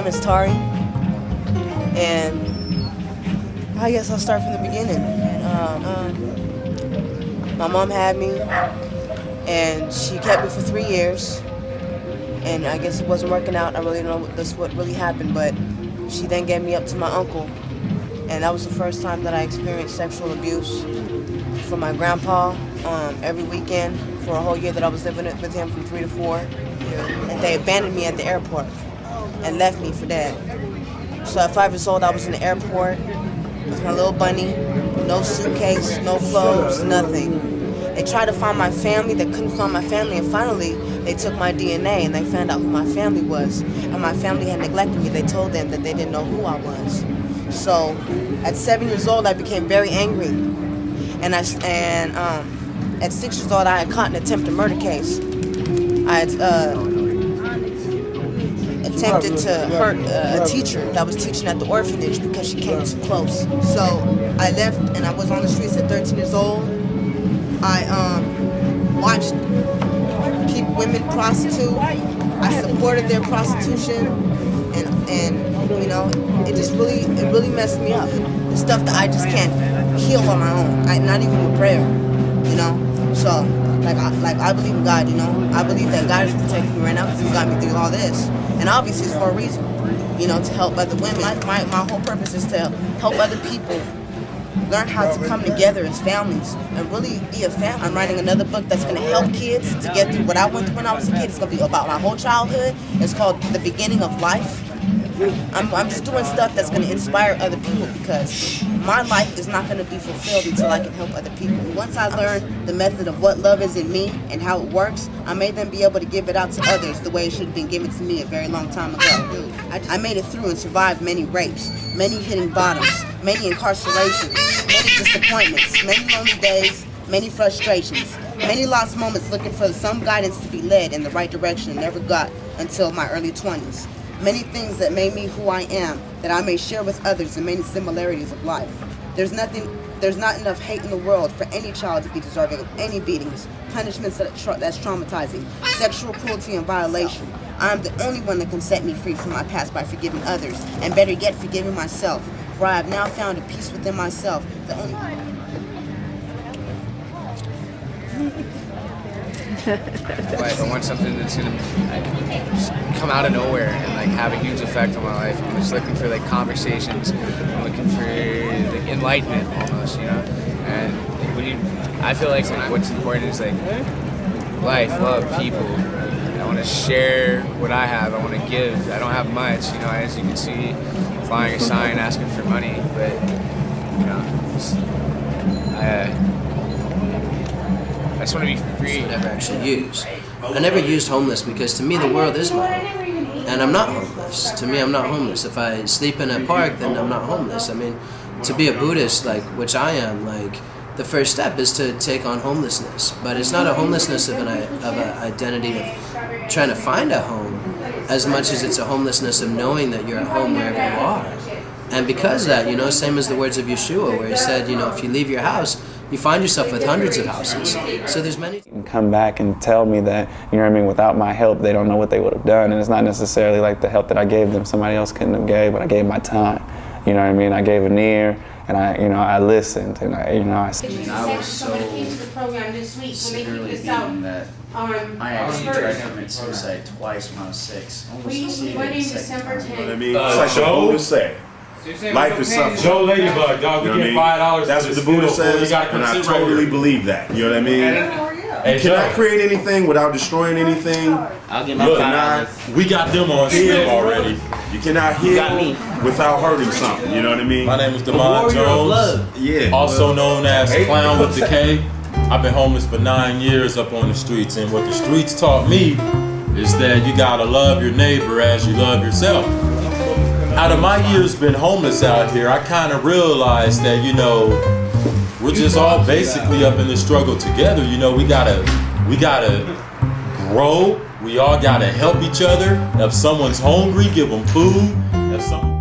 name is Tari, and I guess I'll start from the beginning. My mom had me, and she kept me for 3 years, and I guess it wasn't working out. I really don't know what really happened, but she then gave me up to my uncle, and that was the first time that I experienced sexual abuse from my grandpa every weekend for a whole year that I was living with him from 3 to 4, and they abandoned me at the airport and left me for dead. So at 5 years old, I was in the airport with my little bunny, no suitcase, no clothes, nothing. They tried to find my family, they couldn't find my family, and finally they took my DNA and they found out who my family was. And my family had neglected me. They told them that they didn't know who I was. So at 7 years old, I became very angry. And at 6 years old, I had caught an attempted murder case. I had attempted to hurt a teacher that was teaching at the orphanage because she came too close. So I left and I was on the streets at 13 years old. I watched women prostitute. I supported their prostitution, and you know, it really messed me up. The stuff that I just can't heal on my own. Not even with prayer, you know. So I believe in God, you know. I believe that God is protecting me right now because He's got me through all this, and obviously it's for a reason, you know, to help other women. My whole purpose is to help other people learn how to come together as families and really be a family. I'm writing another book that's going to help kids to get through what I went through when I was a kid. It's going to be about my whole childhood. It's called The Beginning of Life. I'm just doing stuff that's going to inspire other people because my life is not going to be fulfilled until I can help other people. Once I learned the method of what love is in me and how it works, I may then be able to give it out to others the way it should have been given to me a very long time ago. I made it through and survived many rapes, many hitting bottoms, many incarcerations, many disappointments, many lonely days, many frustrations, many lost moments looking for some guidance to be led in the right direction and never got until my early 20s. Many things that made me who I am that I may share with others and many similarities of life. There's not enough hate in the world for any child to be deserving of any beatings, punishments that's traumatizing, sexual cruelty and violation. I am the only one that can set me free from my past by forgiving others, and better yet, forgiving myself. For I have now found a peace within myself, the only... Like, I want something that's gonna just come out of nowhere and like have a huge effect on my life. I'm just looking for like conversations. I'm looking for like enlightenment almost, you know. And like, I feel like what's important is like life, love, people. I want to share what I have. I want to give. I don't have much, you know. As you can see, flying a sign asking for money, but you know, I just want to be free. I never actually used. I never used homeless because to me the world is my home. And I'm not homeless. To me, I'm not homeless. If I sleep in a park, then I'm not homeless. I mean, to be a Buddhist, like, which I am, like, the first step is to take on homelessness. But it's not a homelessness of an identity of trying to find a home as much as it's a homelessness of knowing that you're at home wherever you are. And because of that, you know, same as the words of Yeshua, where he said, you know, if you leave your house, you find yourself with hundreds of houses. So there's many. Come back and tell me that, you know what I mean, without my help, they don't know what they would have done. And it's not necessarily like the help that I gave them, somebody else couldn't have gave, but I gave my time. You know what I mean? I gave an ear, and I listened, and I was so severely beaten that I actually tried to commit suicide twice when I was 6. Almost succeeded the second time. You know what I mean? It's like the Buddha said. Life is suffering. Joe Ladybug, dog, we get $5. That's what the Buddha says, and I totally believe that. You know what I mean? You cannot create anything without destroying anything. I'll get my $5. We got them on stream already. You cannot heal without hurting something. You know what I mean? My name is Demond Jones, also known as Clown with the K. I've been homeless for 9 years up on the streets, and what the streets taught me is that you gotta love your neighbor as you love yourself. Out of my years been homeless out here, I kind of realized that, you know, we're just all basically up in the struggle together. You know, we gotta grow. We all gotta help each other. If someone's hungry, give them food. If someone